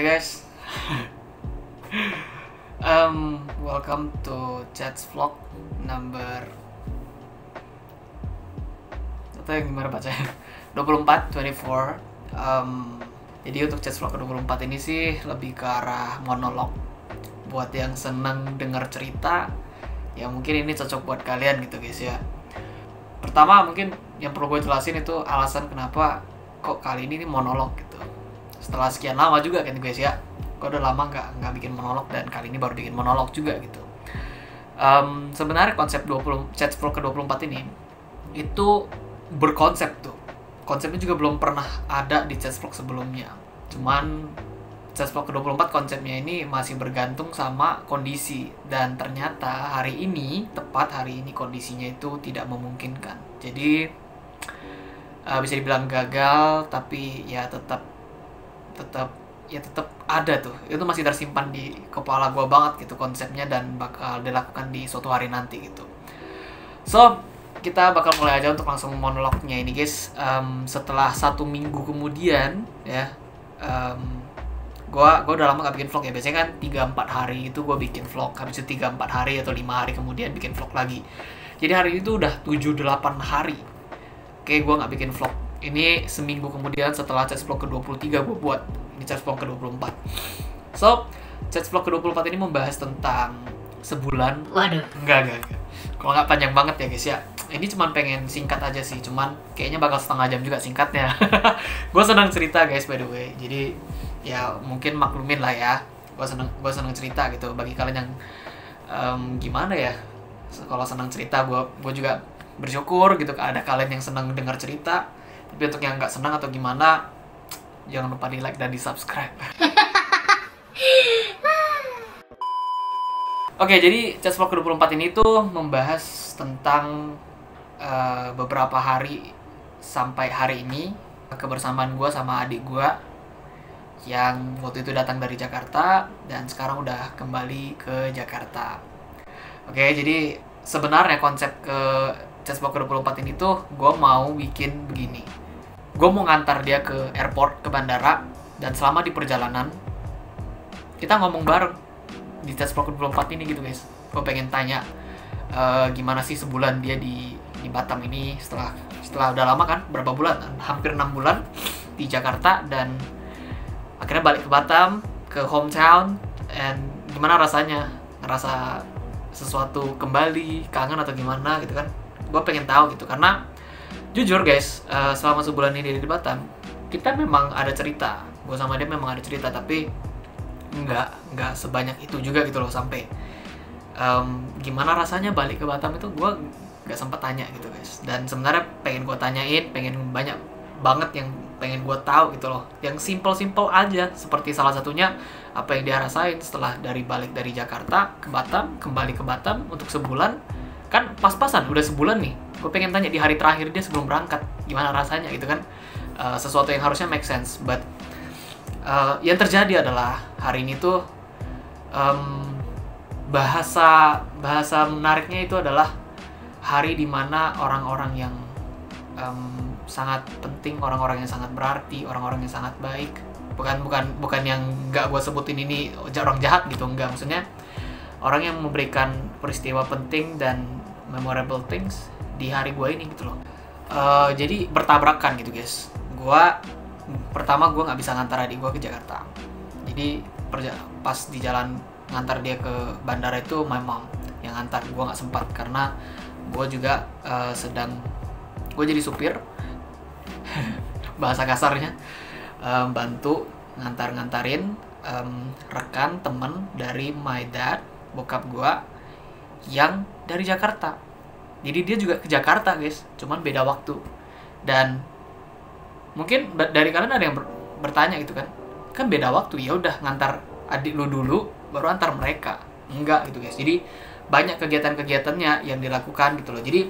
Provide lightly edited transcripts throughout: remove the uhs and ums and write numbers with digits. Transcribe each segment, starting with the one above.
Hey guys, welcome to Chats Vlog number atau yang gimana bacanya 24. Jadi untuk Chats Vlog ke-24 ini sih lebih ke arah monolog. Buat yang seneng denger cerita, ya mungkin ini cocok buat kalian gitu guys ya. Pertama mungkin yang perlu gue jelasin itu alasan kenapa kok kali ini monolog gitu. Setelah sekian lama juga kan guys ya, gue udah lama nggak bikin monolog dan kali ini baru bikin monolog juga gitu. Sebenarnya konsep Chats Vlog ke-24 ini itu berkonsep tuh. Konsepnya juga belum pernah ada di Chats Vlog sebelumnya. Cuman Chats Vlog ke-24 konsepnya ini masih bergantung sama kondisi. Dan ternyata tepat hari ini kondisinya itu tidak memungkinkan. Jadi bisa dibilang gagal, tapi ya tetap ada tuh. Itu masih tersimpan di kepala gue banget gitu konsepnya, dan bakal dilakukan di suatu hari nanti gitu. So, kita bakal mulai aja untuk langsung monolognya ini guys. Setelah 1 minggu kemudian ya, gue udah lama gak bikin vlog ya. Biasanya kan 3-4 hari itu gue bikin vlog, habis itu 3-4 hari atau 5 hari kemudian bikin vlog lagi. Jadi hari itu udah 7-8 hari oke gue gak bikin vlog. Ini seminggu kemudian setelah Chats Vlog ke-23 gue buat ini Chats Vlog ke-24. So, Chats Vlog ke-24 ini membahas tentang sebulan. Waduh. Enggak. Kalau nggak panjang banget ya guys ya. Ini cuman pengen singkat aja sih. Cuman kayaknya bakal setengah jam juga singkatnya. Gue senang cerita guys by the way. Jadi ya mungkin maklumin lah ya. Gue senang cerita gitu. Bagi kalian yang gimana ya, kalau senang cerita gue juga bersyukur gitu. Ada kalian yang senang dengar cerita. Tapi untuk yang nggak senang atau gimana, jangan lupa di like dan di subscribe. Oke, jadi Chats Vlog ke-24 ini tuh membahas tentang beberapa hari sampai hari ini kebersamaan gue sama adik gue yang waktu itu datang dari Jakarta dan sekarang udah kembali ke Jakarta. Oke, jadi sebenarnya konsep ke Chats Vlog ke-24 ini tuh gue mau bikin begini. Gue mau ngantar dia ke airport, ke bandara, dan selama di perjalanan kita ngomong bareng di Chats Vlog ke-24 ini gitu guys. Gue pengen tanya gimana sih sebulan dia di Batam ini setelah udah lama kan, berapa bulan, hampir 6 bulan di Jakarta, dan akhirnya balik ke Batam, ke hometown, and gimana rasanya ngerasa sesuatu kembali, kangen atau gimana gitu kan. Gue pengen tahu gitu, karena jujur guys, selama sebulan ini di Batam kita memang ada cerita, gue sama dia memang ada cerita, tapi nggak sebanyak itu juga gitu loh. Sampai gimana rasanya balik ke Batam itu gue nggak sempat tanya gitu guys. Dan sebenarnya pengen gue tanyain, pengen banyak banget yang pengen gue tahu gitu loh, yang simple aja, seperti salah satunya apa yang dia rasain setelah balik dari Jakarta ke Batam, kembali ke Batam untuk sebulan. Kan pas-pasan udah sebulan nih. Gue pengen tanya di hari terakhir dia sebelum berangkat gimana rasanya gitu kan. Sesuatu yang harusnya make sense, but yang terjadi adalah hari ini tuh bahasa menariknya itu adalah hari dimana orang-orang yang sangat penting, orang-orang yang sangat berarti, orang-orang yang sangat baik, bukan yang nggak gue sebutin ini orang jahat gitu, enggak, maksudnya orang yang memberikan peristiwa penting dan memorable things di hari gue ini gitu loh. Jadi bertabrakan gitu guys. Pertama gue nggak bisa ngantar adik gue ke Jakarta. Jadi pas di jalan ngantar dia ke bandara itu my mom yang ngantar. Gue nggak sempat karena gue juga gue jadi supir. Bahasa kasarnya, bantu ngantarin rekan temen dari my dad, bokap gue, yang dari Jakarta. Jadi dia juga ke Jakarta guys, cuman beda waktu. Dan mungkin dari kalian ada yang bertanya gitu kan beda waktu, ya udah ngantar adik lu dulu baru antar mereka. Enggak gitu guys. Jadi banyak kegiatan-kegiatannya yang dilakukan gitu loh. Jadi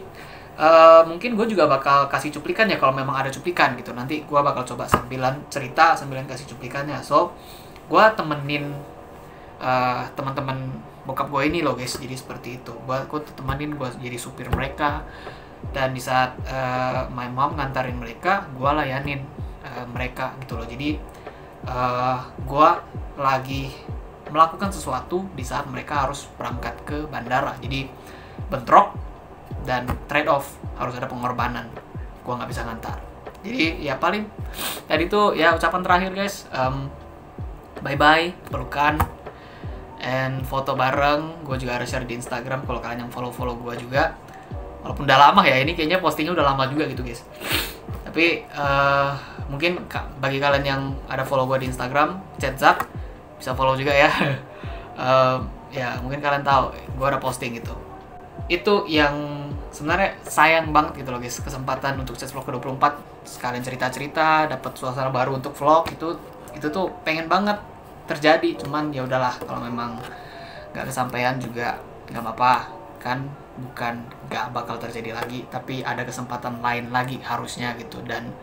mungkin gue juga bakal kasih cuplikan ya kalau memang ada cuplikan gitu. Nanti gue bakal coba sambilan cerita, sambilan kasih cuplikannya. So gue temenin teman-teman bokap gue ini loh guys. Jadi seperti itu, gue temenin, gue jadi supir mereka. Dan di saat my mom ngantarin mereka, gue layanin mereka gitu loh. Jadi gue lagi melakukan sesuatu di saat mereka harus berangkat ke bandara. Jadi bentrok dan trade off, harus ada pengorbanan. Gue nggak bisa ngantar. Jadi ya paling tadi tuh ya ucapan terakhir guys. Bye bye, pelukan, and foto bareng. Gue juga harus share di Instagram kalau kalian yang follow gue juga. Walaupun udah lama ya, ini kayaknya postingnya udah lama juga gitu guys. Tapi mungkin bagi kalian yang ada follow gue di Instagram, Cetzak, bisa follow juga ya. Ya mungkin kalian tahu gue ada posting gitu. Itu yang sebenarnya sayang banget gitu loh guys, kesempatan untuk Cets Vlog ke-24 sekalian cerita-cerita, dapat suasana baru untuk vlog, itu tuh pengen banget terjadi. Cuman ya udahlah, kalau memang nggak kesampaian juga nggak apa-apa kan, bukan nggak bakal terjadi lagi, tapi ada kesempatan lain lagi harusnya gitu, dan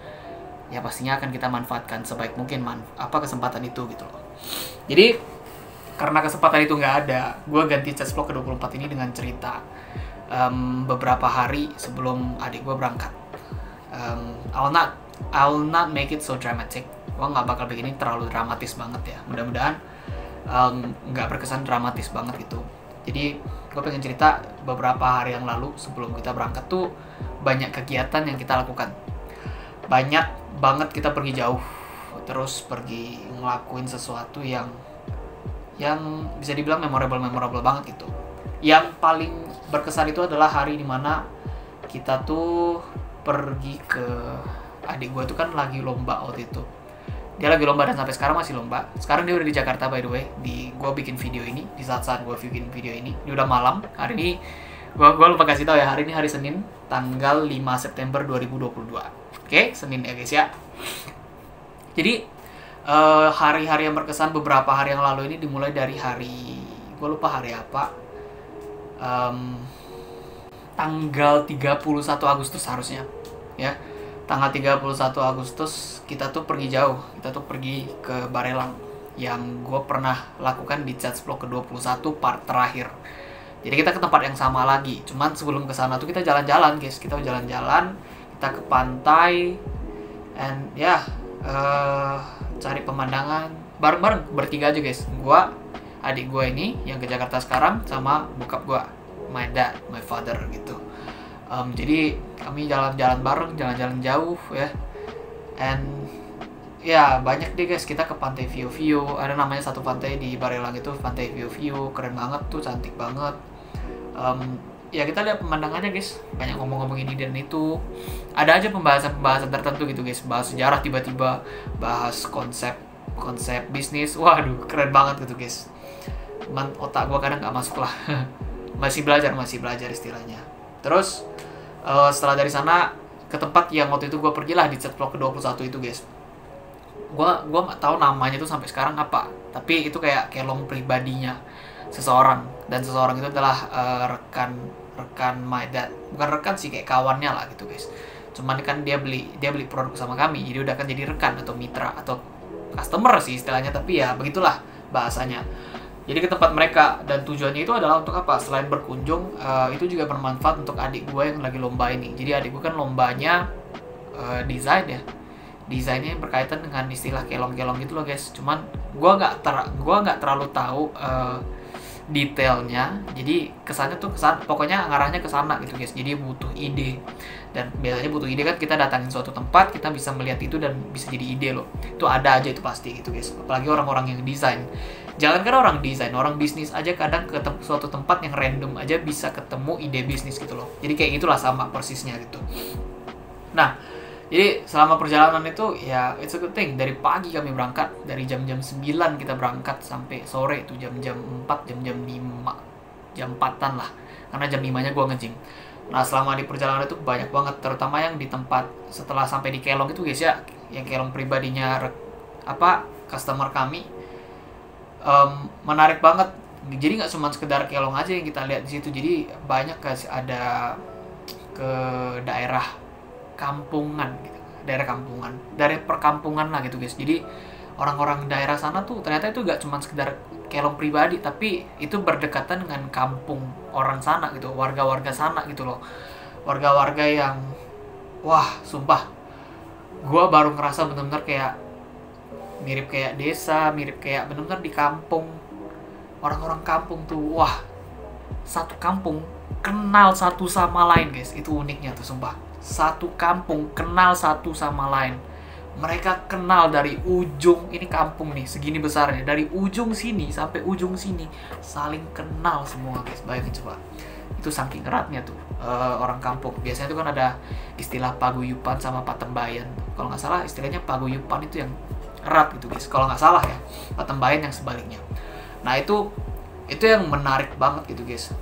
ya pastinya akan kita manfaatkan sebaik mungkin kesempatan itu gitu loh. Jadi karena kesempatan itu nggak ada, gue ganti Cets Vlog ke-24 ini dengan cerita beberapa hari sebelum adik gue berangkat. I'll not make it so dramatic. Gue nggak bakal bikin ini terlalu dramatis banget ya. Mudah-mudahan nggak berkesan dramatis banget gitu. Jadi gue pengen cerita beberapa hari yang lalu sebelum kita berangkat tuh banyak kegiatan yang kita lakukan. Banyak banget kita pergi jauh, terus pergi ngelakuin sesuatu yang bisa dibilang memorable banget gitu. Yang paling berkesan itu adalah hari dimana kita tuh pergi ke adik gue tuh kan lagi lomba waktu itu. Dia lagi lomba dan sampai sekarang masih lomba. Sekarang dia udah di Jakarta by the way. Gue bikin video ini di saat gue bikin video ini. Ini udah malam. Hari ini gue lupa kasih tahu ya. Hari ini hari Senin, tanggal 5 September 2022. Oke, Senin ya guys ya. Jadi hari-hari yang berkesan beberapa hari yang lalu ini dimulai dari hari, gue lupa hari apa, tanggal 31 Agustus harusnya ya. Tanggal 31 Agustus kita tuh pergi jauh, kita tuh pergi ke Barelang yang gue pernah lakukan di Cets Vlog ke-21 part terakhir. Jadi kita ke tempat yang sama lagi, cuman sebelum ke sana tuh kita jalan-jalan guys, kita jalan-jalan, kita ke pantai, and ya cari pemandangan bareng-bareng bertiga aja guys. Gua, adik gue ini yang ke Jakarta sekarang, sama bokap gue, my dad, my father gitu. Jadi kami jalan-jalan bareng, jalan-jalan jauh ya. And ya banyak deh guys, kita ke pantai View. Ada namanya satu pantai di Barelang itu, pantai View, keren banget tuh, cantik banget. Ya kita lihat pemandangannya guys, banyak ngomong-ngomong ini dan itu. Ada aja pembahasan tertentu gitu guys, bahas sejarah tiba-tiba, bahas konsep bisnis. Waduh, keren banget gitu guys. Cuman otak gua kadang nggak masuk lah. masih belajar istilahnya. Terus setelah dari sana ke tempat yang waktu itu gue pergilah di Cets Vlog ke-21 itu guys. Gua nggak tahu namanya tuh sampai sekarang apa, tapi itu kayak kelong pribadinya seseorang, dan seseorang itu adalah rekan my dad. Bukan rekan sih, kayak kawannya lah gitu guys. Cuman kan dia beli produk sama kami, jadi udah kan jadi rekan atau mitra atau customer sih istilahnya, tapi ya begitulah bahasanya. Jadi ke tempat mereka, dan tujuannya itu adalah untuk apa? Selain berkunjung, itu juga bermanfaat untuk adik gue yang lagi lomba ini. Jadi adik gue kan lombanya desain ya. Desainnya yang berkaitan dengan istilah kelong-kelong gitu loh guys. Cuman gue nggak terlalu tahu detailnya. Jadi kesannya tuh pokoknya ngarahnya ke sana gitu guys. Jadi butuh ide. Dan biasanya butuh ide kan, kita datangin suatu tempat, kita bisa melihat itu dan bisa jadi ide loh. Itu ada aja itu pasti gitu guys. Apalagi orang-orang yang desain. Jangan kan orang desain, orang bisnis aja kadang ke suatu tempat yang random aja bisa ketemu ide bisnis gitu loh. Jadi kayak gitulah sama persisnya gitu. Nah, jadi selama perjalanan itu ya it's a good thing. Dari pagi kami berangkat, dari jam-jam 9 kita berangkat sampai sore itu jam-jam 4, jam-jam 5, jam 4-an lah. Karena jam 5-nya gue nge-gym. Nah, selama di perjalanan itu banyak banget, terutama yang di tempat setelah sampai di kelong itu guys ya, yang kelong pribadinya customer kami. Menarik banget. Jadi nggak cuma sekedar kelong aja yang kita lihat di situ. Jadi banyak guys, ada ke daerah kampungan gitu, daerah perkampungan lah gitu guys. Jadi orang-orang daerah sana tuh ternyata itu nggak cuma sekedar kelong pribadi, tapi itu berdekatan dengan kampung orang sana gitu, warga-warga sana gitu loh. Warga-warga yang wah sumpah, gue baru ngerasa bener-bener kayak mirip kayak desa, mirip kayak benar-benar di kampung. Orang-orang kampung tuh, wah, satu kampung kenal satu sama lain guys. Itu uniknya tuh sumpah. Satu kampung kenal satu sama lain. Mereka kenal dari ujung, ini kampung nih segini besarnya, dari ujung sini sampai ujung sini saling kenal semua guys. Bayangin coba, itu saking eratnya tuh orang kampung. Biasanya tuh kan ada istilah paguyuban sama patembayan. Kalau nggak salah istilahnya paguyuban itu yang erat gitu guys, kalau nggak salah ya. Patembayan yang sebaliknya. Nah itu yang menarik banget gitu guys.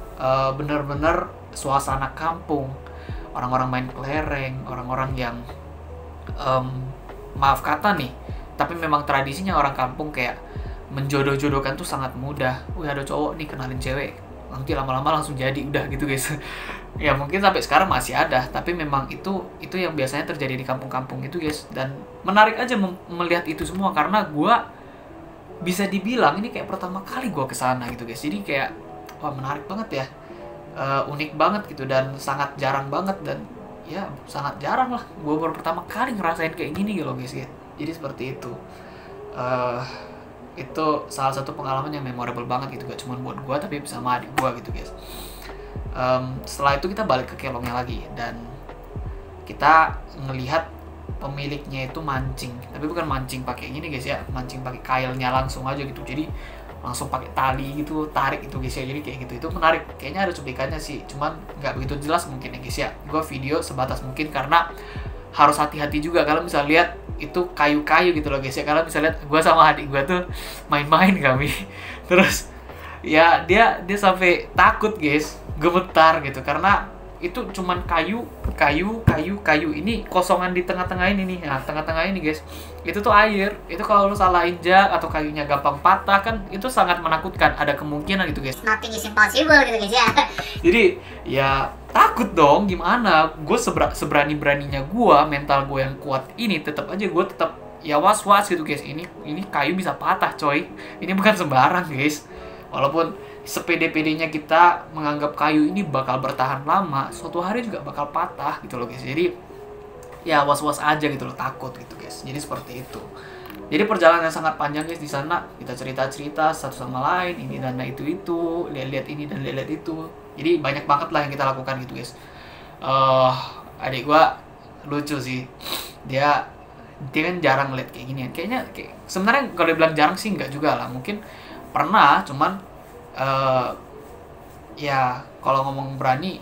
Bener-bener suasana kampung, orang-orang main kelereng, orang-orang yang maaf kata nih, tapi memang tradisinya orang kampung kayak menjodoh-jodohkan tuh sangat mudah. Wih, ada cowok nih kenalin cewek, nanti lama-lama langsung jadi udah gitu guys. Ya mungkin sampai sekarang masih ada, tapi memang itu yang biasanya terjadi di kampung-kampung itu guys. Dan menarik aja melihat itu semua, karena gua bisa dibilang ini kayak pertama kali gua kesana gitu guys. Jadi kayak wah, menarik banget ya, unik banget gitu, dan sangat jarang banget. Dan ya sangat jarang lah gue baru pertama kali ngerasain kayak gini gitu guys ya. Jadi seperti itu. Itu salah satu pengalaman yang memorable banget gitu, gak cuma buat gue tapi sama adik gue gitu guys. Setelah itu kita balik ke kelongnya lagi, dan kita ngelihat pemiliknya itu mancing, tapi bukan mancing pakai gini guys ya, mancing pakai kailnya langsung aja gitu. Jadi langsung pakai tali gitu, tarik gitu guys ya. Jadi kayak gitu, itu menarik. Kayaknya ada cuplikannya sih, cuman nggak begitu jelas mungkin ya guys ya. Gue video sebatas mungkin karena harus hati-hati juga kalau bisa lihat itu kayu-kayu gitu loh guys ya. Kalau bisa lihat gue sama adik gue tuh main-main kami terus ya dia sampai takut guys, gemetar gitu, karena itu cuman kayu ini kosongan di tengah-tengah ini nih. Nah, tengah-tengah ini guys, itu tuh air. Itu kalau lu salah injak atau kayunya gampang patah kan, itu sangat menakutkan. Ada kemungkinan gitu guys. Nothing is impossible gitu guys ya. Jadi ya takut dong, gimana? Gue seberani-beraninya gue, mental gue yang kuat ini, tetap aja gue tetap ya was-was gitu guys. Ini kayu bisa patah coy. Ini bukan sembarang guys. Walaupun sepede-pedenya kita menganggap kayu ini bakal bertahan lama, suatu hari juga bakal patah gitu loh guys. Jadi ya was-was aja gitu loh, takut gitu guys. Jadi seperti itu. Jadi perjalanan yang sangat panjang guys di sana. Kita cerita-cerita satu sama lain, ini dan itu, lihat-lihat ini dan lihat itu. Jadi banyak banget lah yang kita lakukan gitu guys. Adik gua lucu sih. Dia kan jarang ngeliat kayak gini. Kayaknya sebenarnya kalau dibilang jarang sih enggak juga lah. Mungkin pernah, cuman ya kalau ngomong berani,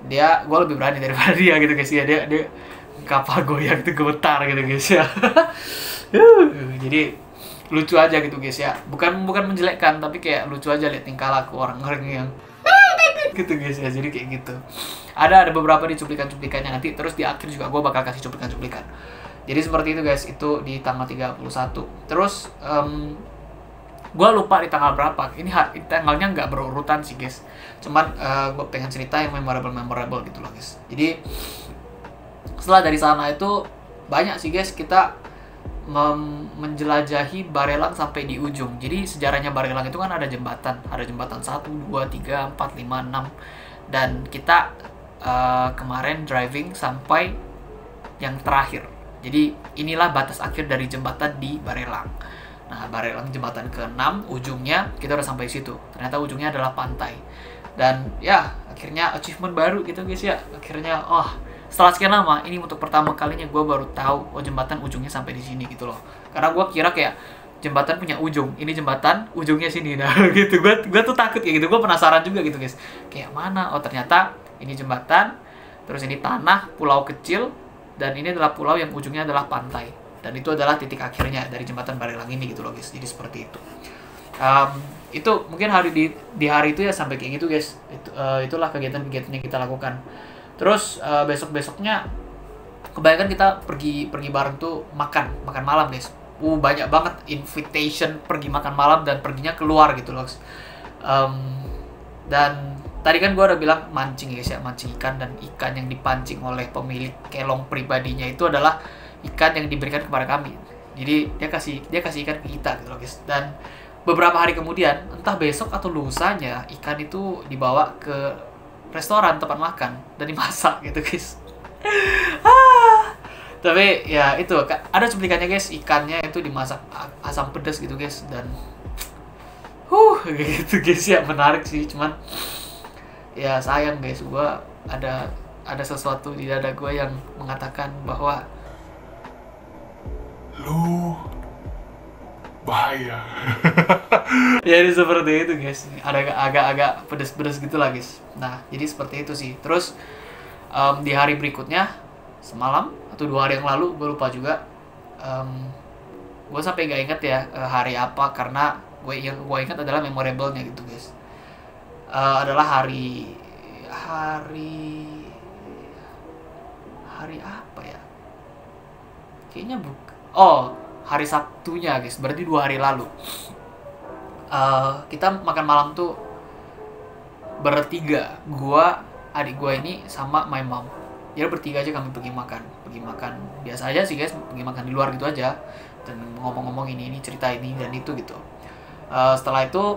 gue lebih berani daripada dia gitu guys ya. Dia kapal goyang itu gemetar gitu guys ya. Jadi lucu aja gitu guys ya. Bukan menjelekkan, tapi kayak lucu aja lihat tingkah laku orang-orang yang gitu guys ya. Jadi kayak gitu. Ada beberapa di cuplikan-cuplikannya nanti, terus di akhir juga gue bakal kasih cuplikan-cuplikan. Jadi seperti itu guys, itu di tanggal 31. Terus gue lupa di tanggal berapa. Ini tanggalnya nggak berurutan sih guys. Cuman gue pengen cerita yang memorable gitu loh guys. Jadi setelah dari sana itu banyak sih guys, kita menjelajahi Barelang sampai di ujung. Jadi sejarahnya Barelang itu kan ada jembatan 1, 2, 3, 4, 5, 6. Dan kita kemarin driving sampai yang terakhir. Jadi inilah batas akhir dari jembatan di Barelang. Nah, Barelang jembatan ke-6, ujungnya kita udah sampai situ. Ternyata ujungnya adalah pantai. Dan ya, akhirnya achievement baru gitu guys ya. Akhirnya, setelah sekian lama, ini untuk pertama kalinya gue baru tahu, jembatan ujungnya sampai di sini gitu loh. Karena gue kira kayak jembatan punya ujung. Ini jembatan, ujungnya sini. Nah, gitu. Gue tuh takut kayak gitu. Gue penasaran juga gitu guys. Kayak mana? Oh, ternyata ini jembatan, terus ini tanah, pulau kecil, dan ini adalah pulau yang ujungnya adalah pantai. Dan itu adalah titik akhirnya dari jembatan Barelang ini gitu loh guys. Jadi seperti itu. Itu mungkin di hari itu ya sampai kayak gitu guys. Itulah kegiatan-kegiatan yang kita lakukan. Terus besok-besoknya kebanyakan kita pergi bareng tuh makan malam guys. Banyak banget invitation pergi makan malam dan perginya keluar gitu loh guys. Dan tadi kan gue udah bilang mancing guys ya, mancing ikan. Dan ikan yang dipancing oleh pemilik kelong pribadinya itu adalah ikan yang diberikan kepada kami. Jadi dia kasih ikan ke kita gitu loh guys. Dan beberapa hari kemudian, entah besok atau lusanya, ikan itu dibawa ke restoran tempat makan dan dimasak gitu guys. Tapi ya itu ada cuplikannya guys, ikannya itu dimasak asam pedas gitu guys, dan gitu guys ya, menarik sih. Cuman ya sayang guys, ada sesuatu di dada gue yang mengatakan bahwa lu bahaya. jadi seperti itu guys, ada agak pedes-pedes gitu lah guys. Nah jadi seperti itu sih. Terus di hari berikutnya, semalam atau 2 hari yang lalu, gue lupa juga, gue sampai gak inget ya hari apa, karena yang gue ingat adalah memorable-nya gitu guys. Adalah hari apa ya, kayaknya hari Sabtunya guys, berarti 2 hari lalu. Kita makan malam tuh bertiga, gua, adik gua ini, sama my mom. Jadi bertiga aja kami pergi makan biasa aja sih guys, pergi makan di luar gitu aja, dan ngomong-ngomong ini cerita ini dan itu gitu. Setelah itu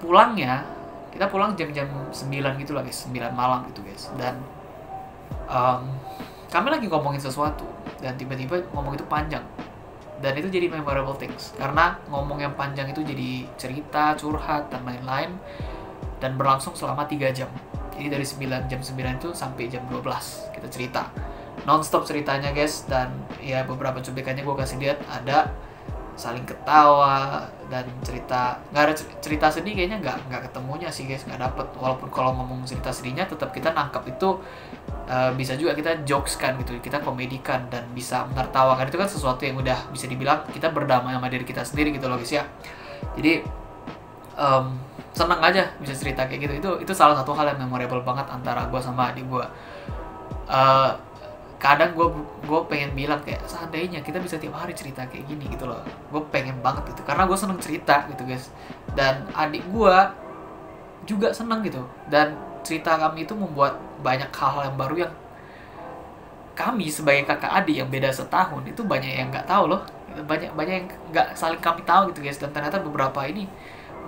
pulangnya, kita pulang jam 9 gitu lah guys, 9 malam gitu guys. Dan kami lagi ngomongin sesuatu, dan tiba-tiba ngomong itu panjang, dan itu jadi memorable things, karena ngomong yang panjang itu jadi cerita, curhat, dan lain-lain, dan berlangsung selama 3 jam. Jadi dari jam 9 itu sampai jam 12 kita cerita non-stop ceritanya guys. Dan ya beberapa cuplikannya gue kasih lihat, ada saling ketawa dan cerita. Nggak ada cerita sedih, kayaknya nggak ketemunya sih guys, nggak dapet. Walaupun kalau ngomong cerita sedihnya tetap kita nangkap itu, bisa juga kita jokes kan gitu, kita komedikan dan bisa menertawakan. Itu kan sesuatu yang udah bisa dibilang kita berdamai sama diri kita sendiri gitu loh guys ya. Jadi seneng aja bisa cerita kayak gitu. Itu salah satu hal yang memorable banget antara gue sama adik gue. Kadang gue pengen bilang kayak, seandainya kita bisa tiap hari cerita kayak gini gitu loh. Gue pengen banget gitu, karena gue seneng cerita gitu guys. Dan adik gue juga seneng gitu, dan cerita kami itu membuat banyak hal yang baru yang kami sebagai kakak adik yang beda setahun itu banyak yang nggak tahu loh. Banyak yang nggak saling kami tahu gitu guys. Dan ternyata beberapa ini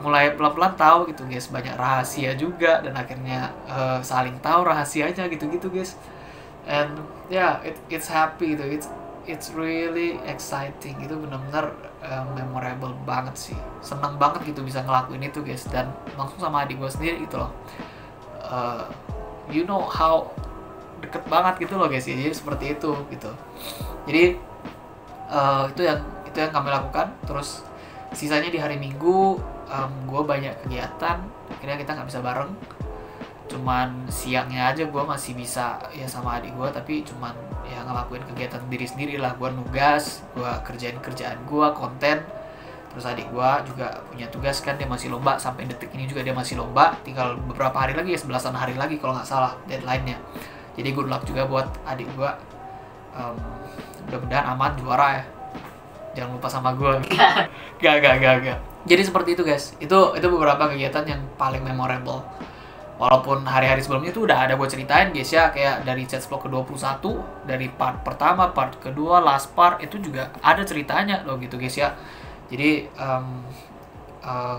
mulai pelan-pelan tahu gitu guys, banyak rahasia juga, dan akhirnya saling tahu rahasianya gitu guys. And yeah, it's happy gitu, it's really exciting. Itu benar-benar memorable banget sih, seneng banget gitu bisa ngelakuin itu guys, dan langsung sama adik gue sendiri gitu loh. You know how deket banget gitu loh guys, jadi seperti itu gitu. Jadi itu yang kami lakukan. Terus sisanya di hari Minggu, gue banyak kegiatan, akhirnya kita nggak bisa bareng. Cuman siangnya aja gue masih bisa ya sama adik gue, tapi cuman ya ngelakuin kegiatan diri sendiri lah. Gue nugas, gue kerjain kerjaan gue, konten. Terus adik gue juga punya tugas kan, dia masih lomba, sampai detik ini juga dia masih lomba. Tinggal beberapa hari lagi ya, 11-an hari lagi kalau nggak salah deadline-nya. Jadi good luck juga buat adik gue. Mudah-mudahan aman, juara ya. Jangan lupa sama gue. Gak. Jadi seperti itu guys. Itu beberapa kegiatan yang paling memorable. Walaupun hari-hari sebelumnya itu udah ada gue ceritain guys ya, kayak dari chat vlog ke-21, dari part pertama, part kedua, last part, itu juga ada ceritanya loh gitu guys ya. Jadi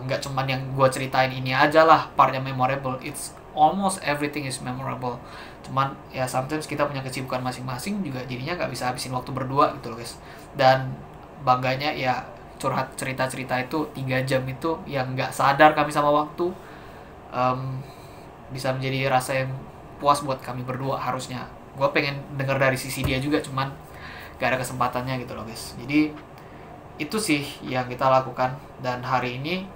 nggak cuman yang gue ceritain ini aja lah partnya memorable, it's almost everything is memorable. Cuman ya sometimes kita punya kesibukan masing-masing juga, jadinya nggak bisa habisin waktu berdua gitu loh guys. Dan bangganya ya curhat cerita-cerita itu 3 jam itu yang nggak sadar kami sama waktu, bisa menjadi rasa yang puas buat kami berdua. Harusnya gue pengen dengar dari sisi dia juga, cuman gak ada kesempatannya gitu loh guys. Jadi itu sih yang kita lakukan. Dan hari ini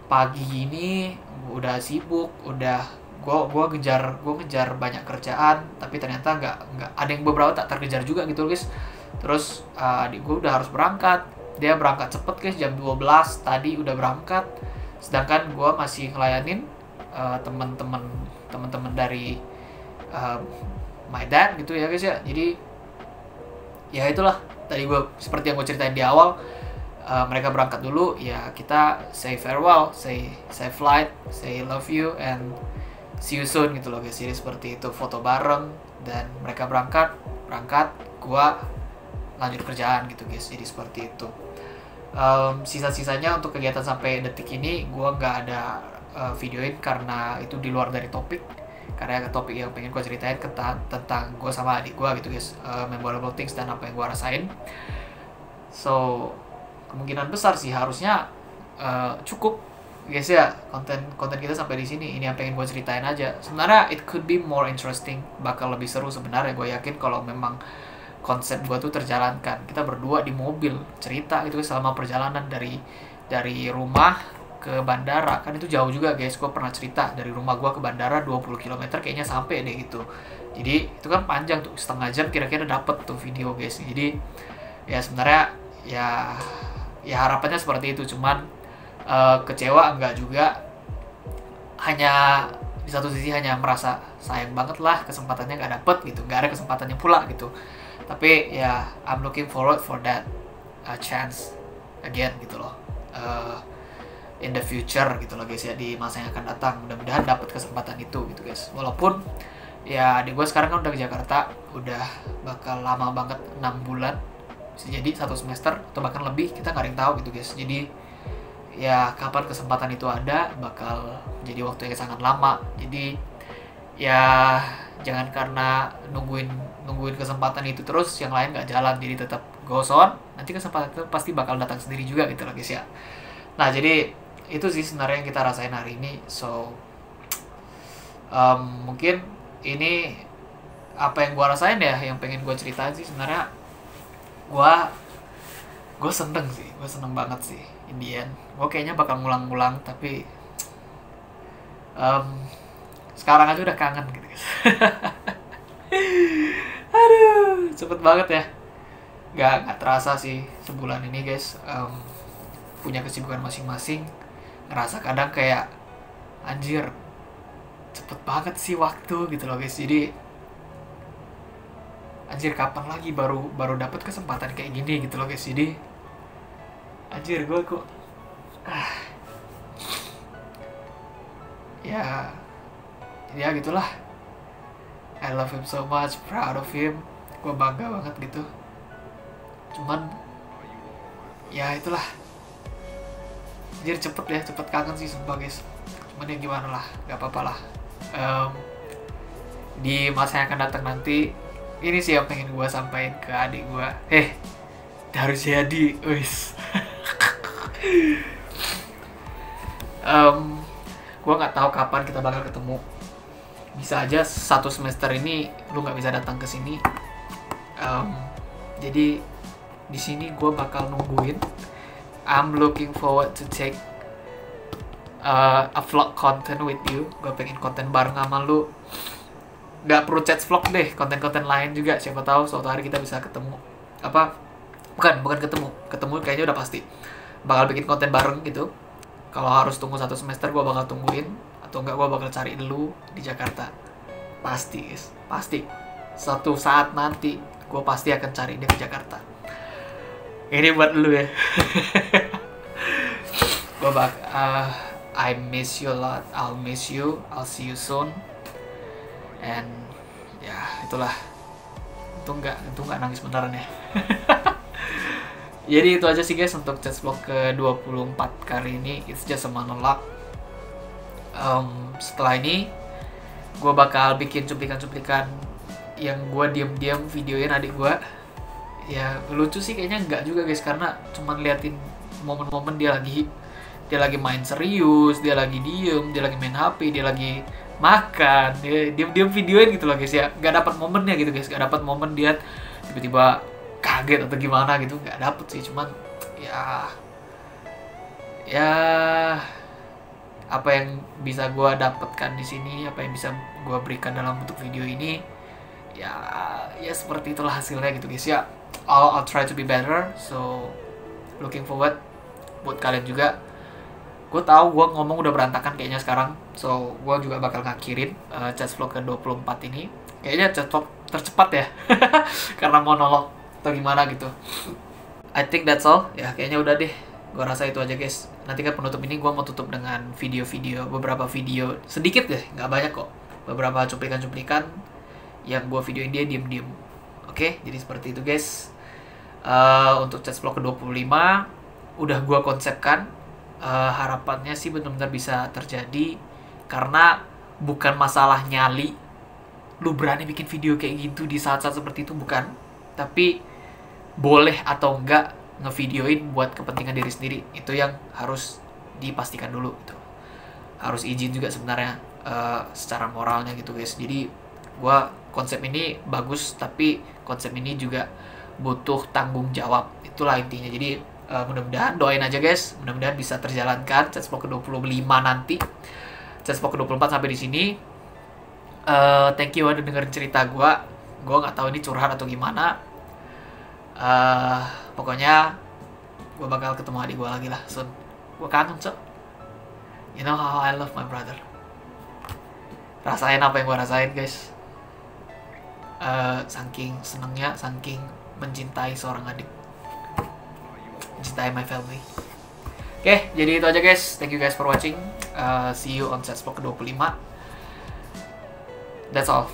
pagi ini udah sibuk, udah gue ngejar banyak kerjaan, tapi ternyata nggak ada yang beberapa tak terkejar juga gitu loh guys. Terus adik gue udah harus berangkat, dia berangkat cepet guys, jam 12 tadi udah berangkat, sedangkan gue masih ngelayanin teman-teman dari my dad gitu ya guys ya. Jadi ya itulah tadi gue seperti yang gue ceritain di awal, mereka berangkat dulu ya, kita say farewell, say flight, say love you and see you soon gitu loh guys. Jadi seperti itu, foto bareng, dan mereka berangkat, gue lanjut kerjaan gitu guys. Jadi seperti itu. Sisa-sisanya untuk kegiatan sampai detik ini gue nggak ada videoin karena itu di luar dari topik. karena topik yang pengen gue ceritain tentang gue sama adik gue gitu guys, memorable things dan apa yang gue rasain. So kemungkinan besar sih harusnya cukup guys ya konten kita sampai di sini. Ini yang pengen gue ceritain aja. Sebenarnya it could be more interesting, bakal lebih seru sebenarnya. Gue yakin kalau memang konsep gue tuh terjalankan, kita berdua di mobil cerita gitu selama perjalanan dari rumah ke bandara. Kan itu jauh juga guys, gue pernah cerita dari rumah gue ke bandara 20 km kayaknya sampai deh gitu. Jadi itu kan panjang tuh, setengah jam kira-kira dapet tuh video guys. Jadi ya sebenarnya ya harapannya seperti itu, cuman kecewa enggak juga. Hanya di satu sisi hanya merasa sayang banget lah kesempatannya nggak dapet gitu, nggak ada kesempatannya pula gitu. Tapi ya I'm looking forward for that chance again gitu loh, in the future gitu loh guys ya, di masa yang akan datang. Mudah-mudahan dapat kesempatan itu gitu guys. Walaupun ya adik gue sekarang kan udah ke Jakarta, udah bakal lama banget, 6 bulan, bisa jadi 1 semester atau bahkan lebih, kita nggak ada yang tahu gitu guys. Jadi ya kapan kesempatan itu ada bakal jadi waktu yang sangat lama. Jadi ya jangan karena nungguin kesempatan itu terus yang lain nggak jalan, jadi tetap goes on. Nanti kesempatan itu pasti bakal datang sendiri juga gitu loh guys ya. Nah jadi itu sih sebenarnya yang kita rasain hari ini. So mungkin ini apa yang gue rasain ya, yang pengen gue ceritain sih. Sebenarnya gue seneng sih, gue seneng banget sih. Indian gue kayaknya bakal ngulang-ngulang, tapi sekarang aja udah kangen gitu guys. Aduh cepet banget ya, nggak terasa sih sebulan ini guys. Punya kesibukan masing-masing, ngerasa kadang kayak anjir cepet banget sih waktu gitu loh guys. Jadi anjir kapan lagi baru dapet kesempatan kayak gini gitu loh guys. Jadi anjir gue kok ya gitulah. I love him so much, proud of him, gue bangga banget gitu. Cuman ya itulah, anjir cepet kangen sih sumpah guys. Cuman ya gimana lah, gak apa-apa lah. Di masa yang akan datang nanti, ini sih yang pengen gue sampaikan ke adik gue. Harus jadi wis. Gue nggak tahu kapan kita bakal ketemu. Bisa aja 1 semester ini lu nggak bisa datang ke sini. Jadi di sini gue bakal nungguin. I'm looking forward to take a vlog content with you. Gue pengen konten bareng sama lu. Nggak perlu chat vlog deh, konten-konten lain juga. Siapa tahu suatu hari kita bisa ketemu. Bukan ketemu kayaknya udah pasti. Bakal bikin konten bareng gitu. Kalau harus tunggu 1 semester, gue bakal tungguin. Atau enggak, gue bakal cari dulu di Jakarta. Pasti guys, pasti. Suatu saat nanti gue pasti akan cari dia ke Jakarta. Ini buat lu ya. I miss you a lot. I'll miss you. I'll see you soon. And ya itulah. Itu nggak nangis beneran ya. Jadi itu aja sih guys untuk chat vlog ke-24 kali ini. It's just a monologue. Setelah ini gue bakal bikin cuplikan-cuplikan yang gue diam-diam videoin adik gue. Ya lucu sih kayaknya enggak juga guys, karena cuman liatin momen-momen dia lagi main serius, dia lagi diem, dia lagi main HP, dia lagi makan, dia diam-diam videoin gitu loh guys ya. Gak dapat momennya gitu guys, gak dapat momen dia tiba-tiba kaget atau gimana gitu, nggak dapet sih. Cuman ya apa yang bisa gue dapatkan di sini, apa yang bisa gue berikan dalam bentuk video ini, ya seperti itulah hasilnya gitu guys ya. I'll try to be better, so looking forward buat kalian juga. Gue tahu gue ngomong udah berantakan kayaknya sekarang, so gue juga bakal ngakhirin chat vlog ke-24 ini. Kayaknya chat vlog tercepat ya, karena monolog atau gimana gitu. I think that's all. Ya kayaknya udah deh. Gue rasa itu aja guys. Nanti kan penutup ini gue mau tutup dengan beberapa video sedikit deh, nggak banyak kok. Beberapa cuplikan-cuplikan yang gue videoin dia diem-diem. Oke, jadi seperti itu guys. Untuk chat vlog ke-25 udah gue konsepkan. Harapannya sih benar-benar bisa terjadi, karena bukan masalah nyali, lu berani bikin video kayak gitu di saat-saat seperti itu, bukan. Tapi boleh atau enggak ngevideoin buat kepentingan diri sendiri, itu yang harus dipastikan dulu gitu. Harus izin juga sebenarnya secara moralnya gitu guys. Jadi konsep ini bagus, tapi konsep ini juga butuh tanggung jawab, itulah intinya. Jadi mudah-mudahan, doain aja guys, mudah-mudahan bisa terjalankan Chatspoke ke-25 nanti. Chatspoke ke-24 sampai di sini. Thank you udah dengerin cerita gue nggak tahu ini curhat atau gimana. Pokoknya gue bakal ketemu adik gue lagi lah soon. Gue kangen cok. You know how I love my brother. Rasain apa yang gue rasain guys. Saking senengnya, saking mencintai seorang adik, mencintai my family. Oke, jadi itu aja guys. Thank you guys for watching. See you on Chatspoke ke-25. That's all.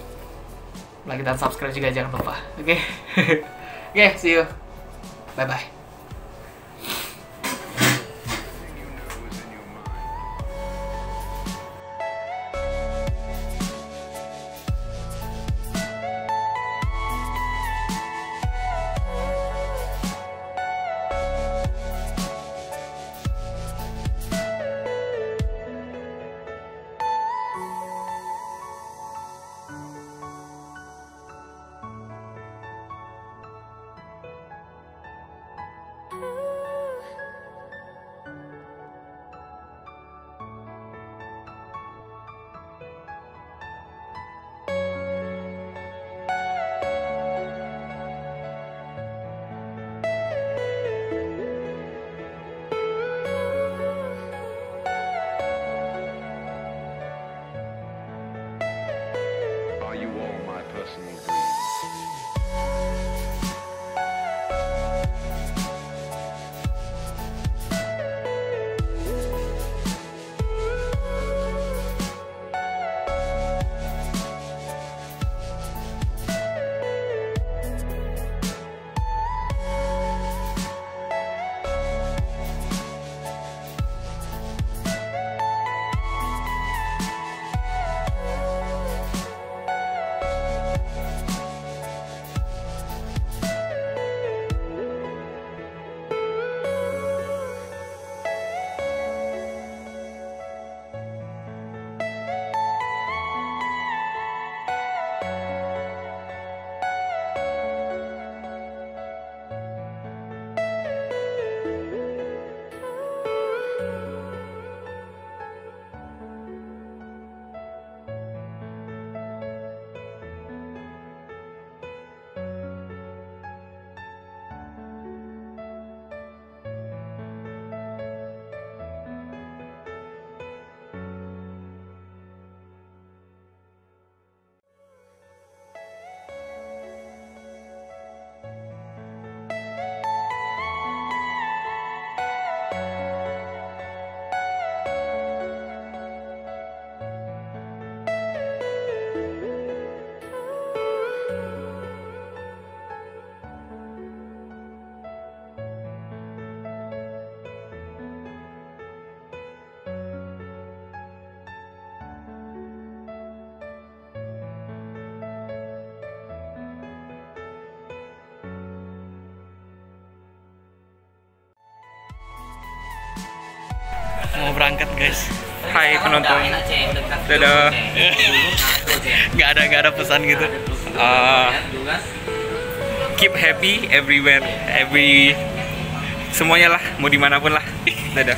Like dan subscribe juga jangan lupa. Oke. Oke, see you. Bye bye. Are you all my personal dreams? Mau berangkat guys. Hai penonton. Dadah. Nggak ada pesan gitu. Keep happy everywhere, semuanya lah, mau dimanapun lah. Dadah.